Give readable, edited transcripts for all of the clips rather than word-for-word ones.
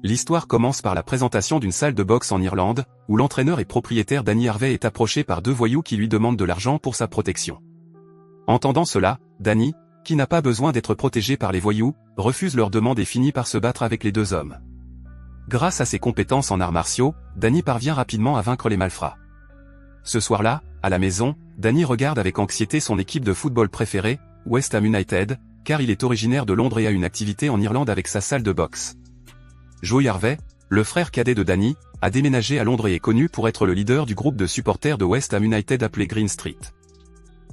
L'histoire commence par la présentation d'une salle de boxe en Irlande, où l'entraîneur et propriétaire Danny Harvey est approché par deux voyous qui lui demandent de l'argent pour sa protection. Entendant cela, Danny, qui n'a pas besoin d'être protégé par les voyous, refuse leur demande et finit par se battre avec les deux hommes. Grâce à ses compétences en arts martiaux, Danny parvient rapidement à vaincre les malfrats. Ce soir-là, à la maison, Danny regarde avec anxiété son équipe de football préférée, West Ham United, car il est originaire de Londres et a une activité en Irlande avec sa salle de boxe. Joey Harvey, le frère cadet de Danny, a déménagé à Londres et est connu pour être le leader du groupe de supporters de West Ham United appelé Green Street.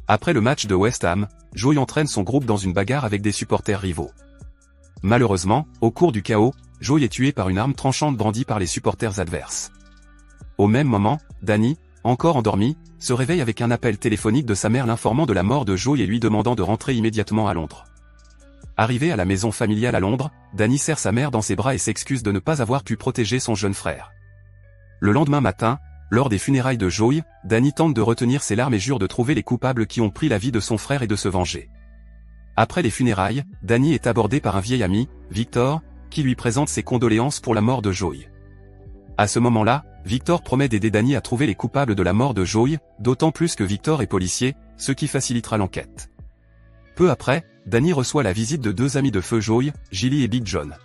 Après le match de West Ham, Joey entraîne son groupe dans une bagarre avec des supporters rivaux. Malheureusement, au cours du chaos, Joey est tué par une arme tranchante brandie par les supporters adverses. Au même moment, Danny, encore endormi, se réveille avec un appel téléphonique de sa mère l'informant de la mort de Joey et lui demandant de rentrer immédiatement à Londres. Arrivé à la maison familiale à Londres, Danny serre sa mère dans ses bras et s'excuse de ne pas avoir pu protéger son jeune frère. Le lendemain matin, lors des funérailles de Joey, Danny tente de retenir ses larmes et jure de trouver les coupables qui ont pris la vie de son frère et de se venger. Après les funérailles, Danny est abordé par un vieil ami, Victor, qui lui présente ses condoléances pour la mort de Joey. À ce moment-là, Victor promet d'aider Danny à trouver les coupables de la mort de Joey, d'autant plus que Victor est policier, ce qui facilitera l'enquête. Peu après, Danny reçoit la visite de deux amis de feu Joey, Gilly et Big John.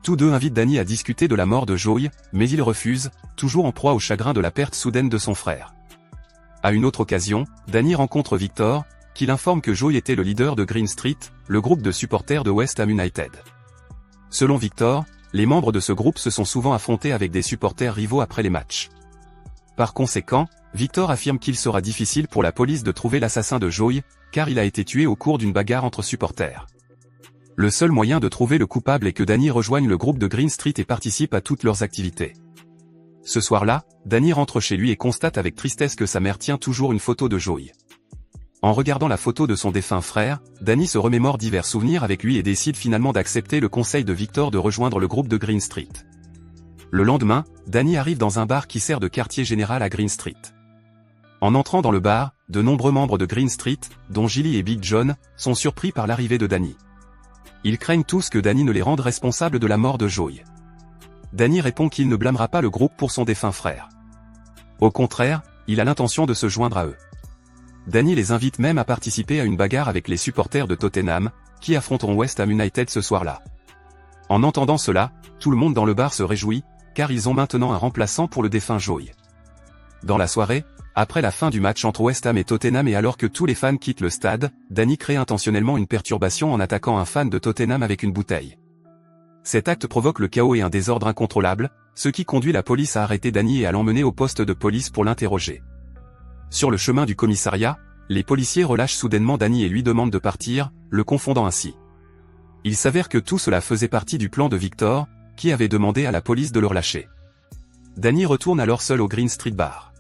Tous deux invitent Danny à discuter de la mort de Joey, mais il refuse, toujours en proie au chagrin de la perte soudaine de son frère. À une autre occasion, Danny rencontre Victor, qui l'informe que Joey était le leader de Green Street, le groupe de supporters de West Ham United. Selon Victor, les membres de ce groupe se sont souvent affrontés avec des supporters rivaux après les matchs. Par conséquent, Victor affirme qu'il sera difficile pour la police de trouver l'assassin de Joey, car il a été tué au cours d'une bagarre entre supporters. Le seul moyen de trouver le coupable est que Danny rejoigne le groupe de Green Street et participe à toutes leurs activités. Ce soir-là, Danny rentre chez lui et constate avec tristesse que sa mère tient toujours une photo de Joey. En regardant la photo de son défunt frère, Danny se remémore divers souvenirs avec lui et décide finalement d'accepter le conseil de Victor de rejoindre le groupe de Green Street. Le lendemain, Danny arrive dans un bar qui sert de quartier général à Green Street. En entrant dans le bar, de nombreux membres de Green Street, dont Gilly et Big John, sont surpris par l'arrivée de Danny. Ils craignent tous que Danny ne les rende responsables de la mort de Joey. Danny répond qu'il ne blâmera pas le groupe pour son défunt frère. Au contraire, il a l'intention de se joindre à eux. Danny les invite même à participer à une bagarre avec les supporters de Tottenham, qui affronteront West Ham United ce soir-là. En entendant cela, tout le monde dans le bar se réjouit, car ils ont maintenant un remplaçant pour le défunt Joey. Dans la soirée, après la fin du match entre West Ham et Tottenham et alors que tous les fans quittent le stade, Danny crée intentionnellement une perturbation en attaquant un fan de Tottenham avec une bouteille. Cet acte provoque le chaos et un désordre incontrôlable, ce qui conduit la police à arrêter Danny et à l'emmener au poste de police pour l'interroger. Sur le chemin du commissariat, les policiers relâchent soudainement Danny et lui demandent de partir, le confondant ainsi. Il s'avère que tout cela faisait partie du plan de Victor, qui avait demandé à la police de le relâcher. Danny retourne alors seul au Green Street Bar.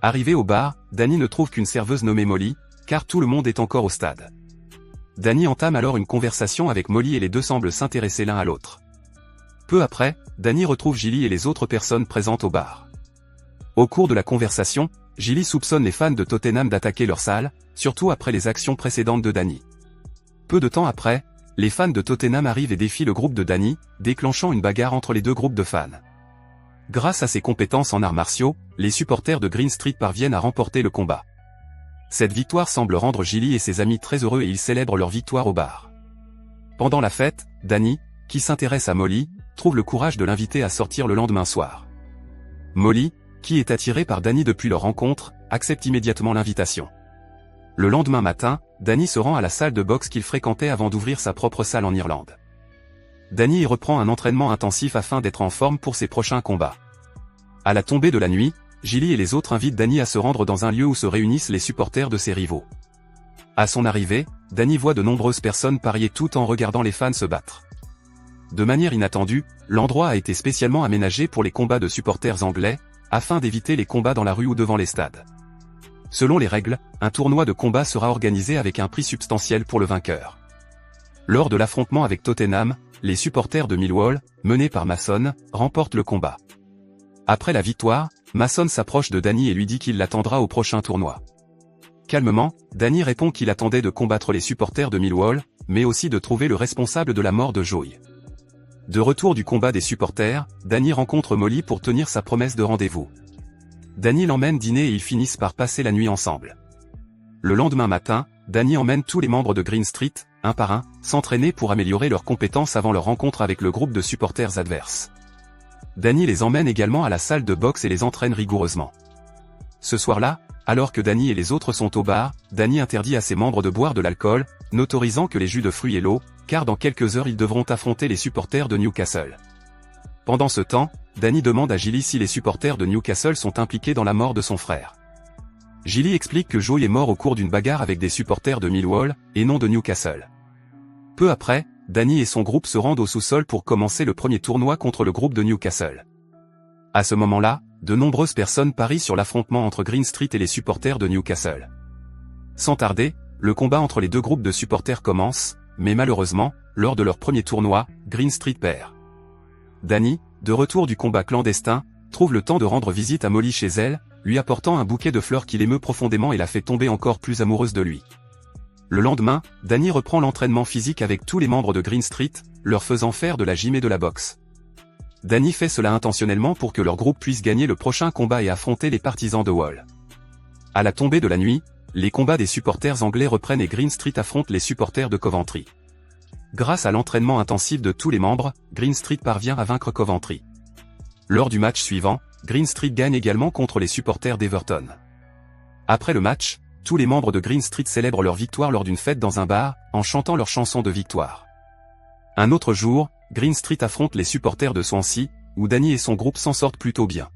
Arrivé au bar, Danny ne trouve qu'une serveuse nommée Molly, car tout le monde est encore au stade. Danny entame alors une conversation avec Molly et les deux semblent s'intéresser l'un à l'autre. Peu après, Danny retrouve Gilly et les autres personnes présentes au bar. Au cours de la conversation, Gilly soupçonne les fans de Tottenham d'attaquer leur salle, surtout après les actions précédentes de Danny. Peu de temps après, les fans de Tottenham arrivent et défient le groupe de Danny, déclenchant une bagarre entre les deux groupes de fans. Grâce à ses compétences en arts martiaux, les supporters de Green Street parviennent à remporter le combat. Cette victoire semble rendre Gilly et ses amis très heureux et ils célèbrent leur victoire au bar. Pendant la fête, Danny, qui s'intéresse à Molly, trouve le courage de l'inviter à sortir le lendemain soir. Molly, qui est attirée par Danny depuis leur rencontre, accepte immédiatement l'invitation. Le lendemain matin, Danny se rend à la salle de boxe qu'il fréquentait avant d'ouvrir sa propre salle en Irlande. Danny y reprend un entraînement intensif afin d'être en forme pour ses prochains combats. À la tombée de la nuit, Gilly et les autres invitent Danny à se rendre dans un lieu où se réunissent les supporters de ses rivaux. À son arrivée, Danny voit de nombreuses personnes parier tout en regardant les fans se battre. De manière inattendue, l'endroit a été spécialement aménagé pour les combats de supporters anglais, afin d'éviter les combats dans la rue ou devant les stades. Selon les règles, un tournoi de combat sera organisé avec un prix substantiel pour le vainqueur. Lors de l'affrontement avec Tottenham, les supporters de Millwall, menés par Mason, remportent le combat. Après la victoire, Mason s'approche de Danny et lui dit qu'il l'attendra au prochain tournoi. Calmement, Danny répond qu'il attendait de combattre les supporters de Millwall, mais aussi de trouver le responsable de la mort de Joey. De retour du combat des supporters, Danny rencontre Molly pour tenir sa promesse de rendez-vous. Danny l'emmène dîner et ils finissent par passer la nuit ensemble. Le lendemain matin, Danny emmène tous les membres de Green Street, un par un, s'entraîner pour améliorer leurs compétences avant leur rencontre avec le groupe de supporters adverses. Danny les emmène également à la salle de boxe et les entraîne rigoureusement. Ce soir-là, alors que Danny et les autres sont au bar, Danny interdit à ses membres de boire de l'alcool, n'autorisant que les jus de fruits et l'eau, car dans quelques heures ils devront affronter les supporters de Newcastle. Pendant ce temps, Danny demande à Gilly si les supporters de Newcastle sont impliqués dans la mort de son frère. Gilly explique que Joey est mort au cours d'une bagarre avec des supporters de Millwall, et non de Newcastle. Peu après, Danny et son groupe se rendent au sous-sol pour commencer le premier tournoi contre le groupe de Newcastle. À ce moment-là, de nombreuses personnes parient sur l'affrontement entre Green Street et les supporters de Newcastle. Sans tarder, le combat entre les deux groupes de supporters commence, mais malheureusement, lors de leur premier tournoi, Green Street perd. Danny, de retour du combat clandestin, trouve le temps de rendre visite à Molly chez elle, lui apportant un bouquet de fleurs qui l'émeut profondément et la fait tomber encore plus amoureuse de lui. Le lendemain, Danny reprend l'entraînement physique avec tous les membres de Green Street, leur faisant faire de la gym et de la boxe. Danny fait cela intentionnellement pour que leur groupe puisse gagner le prochain combat et affronter les partisans de Wall. À la tombée de la nuit, les combats des supporters anglais reprennent et Green Street affronte les supporters de Coventry. Grâce à l'entraînement intensif de tous les membres, Green Street parvient à vaincre Coventry. Lors du match suivant, Green Street gagne également contre les supporters d'Everton. Après le match, tous les membres de Green Street célèbrent leur victoire lors d'une fête dans un bar, en chantant leur chanson de victoire. Un autre jour, Green Street affronte les supporters de Swansea, où Danny et son groupe s'en sortent plutôt bien.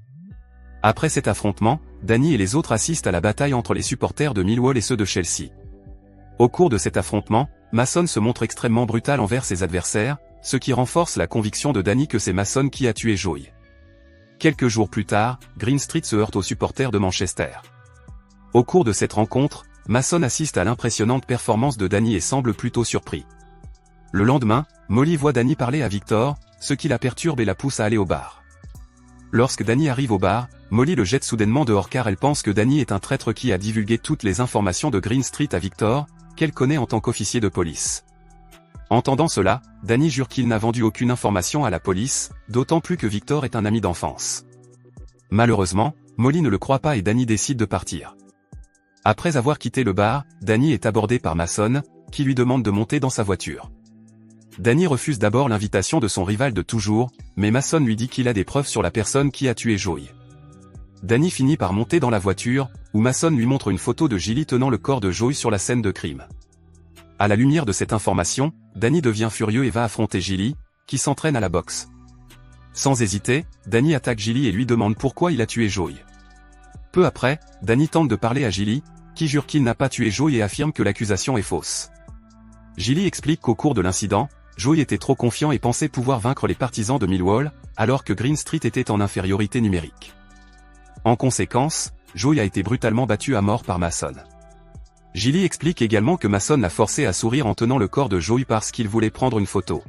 Après cet affrontement, Danny et les autres assistent à la bataille entre les supporters de Millwall et ceux de Chelsea. Au cours de cet affrontement, Mason se montre extrêmement brutal envers ses adversaires, ce qui renforce la conviction de Danny que c'est Mason qui a tué Joey. Quelques jours plus tard, Green Street se heurte aux supporters de Manchester. Au cours de cette rencontre, Mason assiste à l'impressionnante performance de Danny et semble plutôt surpris. Le lendemain, Molly voit Danny parler à Victor, ce qui la perturbe et la pousse à aller au bar. Lorsque Danny arrive au bar, Molly le jette soudainement dehors car elle pense que Danny est un traître qui a divulgué toutes les informations de Green Street à Victor, qu'elle connaît en tant qu'officier de police. Entendant cela, Danny jure qu'il n'a vendu aucune information à la police, d'autant plus que Victor est un ami d'enfance. Malheureusement, Molly ne le croit pas et Danny décide de partir. Après avoir quitté le bar, Danny est abordé par Mason, qui lui demande de monter dans sa voiture. Danny refuse d'abord l'invitation de son rival de toujours, mais Mason lui dit qu'il a des preuves sur la personne qui a tué Joey. Danny finit par monter dans la voiture, où Mason lui montre une photo de Gilly tenant le corps de Joey sur la scène de crime. À la lumière de cette information, Danny devient furieux et va affronter Gilly, qui s'entraîne à la boxe. Sans hésiter, Danny attaque Gilly et lui demande pourquoi il a tué Joey. Peu après, Danny tente de parler à Gilly, qui jure qu'il n'a pas tué Joey et affirme que l'accusation est fausse. Gilly explique qu'au cours de l'incident, Joey était trop confiant et pensait pouvoir vaincre les partisans de Millwall, alors que Green Street était en infériorité numérique. En conséquence, Joey a été brutalement battu à mort par Mason. Gilly explique également que Mason l'a forcé à sourire en tenant le corps de Joey parce qu'il voulait prendre une photo.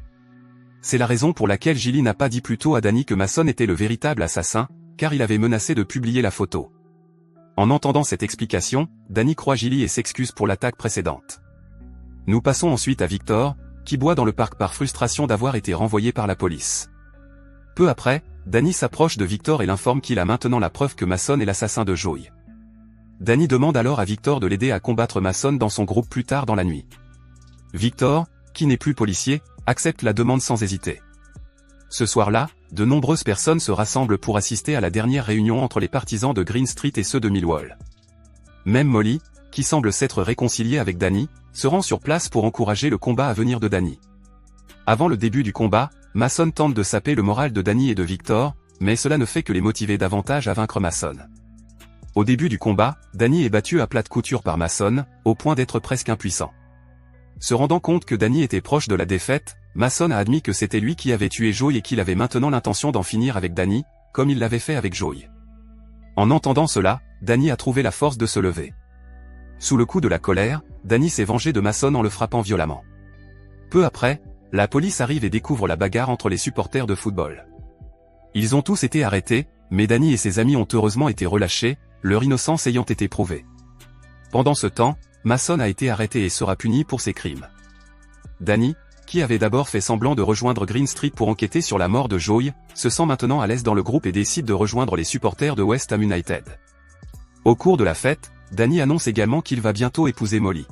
C'est la raison pour laquelle Gilly n'a pas dit plus tôt à Danny que Mason était le véritable assassin, car il avait menacé de publier la photo. En entendant cette explication, Danny croit Gilly et s'excuse pour l'attaque précédente. Nous passons ensuite à Victor, qui boit dans le parc par frustration d'avoir été renvoyé par la police. Peu après, Danny s'approche de Victor et l'informe qu'il a maintenant la preuve que Mason est l'assassin de Joey. Danny demande alors à Victor de l'aider à combattre Mason dans son groupe plus tard dans la nuit. Victor, qui n'est plus policier, accepte la demande sans hésiter. Ce soir-là, de nombreuses personnes se rassemblent pour assister à la dernière réunion entre les partisans de Green Street et ceux de Millwall. Même Molly, qui semble s'être réconciliée avec Danny, se rend sur place pour encourager le combat à venir de Danny. Avant le début du combat, Mason tente de saper le moral de Danny et de Victor, mais cela ne fait que les motiver davantage à vaincre Mason. Au début du combat, Danny est battu à plate couture par Mason, au point d'être presque impuissant. Se rendant compte que Danny était proche de la défaite, Mason a admis que c'était lui qui avait tué Joey et qu'il avait maintenant l'intention d'en finir avec Danny, comme il l'avait fait avec Joey. En entendant cela, Danny a trouvé la force de se lever. Sous le coup de la colère, Danny s'est vengé de Mason en le frappant violemment. Peu après, la police arrive et découvre la bagarre entre les supporters de football. Ils ont tous été arrêtés, mais Danny et ses amis ont heureusement été relâchés, leur innocence ayant été prouvée. Pendant ce temps, Mason a été arrêté et sera puni pour ses crimes. Danny, qui avait d'abord fait semblant de rejoindre Green Street pour enquêter sur la mort de Joey, se sent maintenant à l'aise dans le groupe et décide de rejoindre les supporters de West Ham United. Au cours de la fête, Danny annonce également qu'il va bientôt épouser Molly.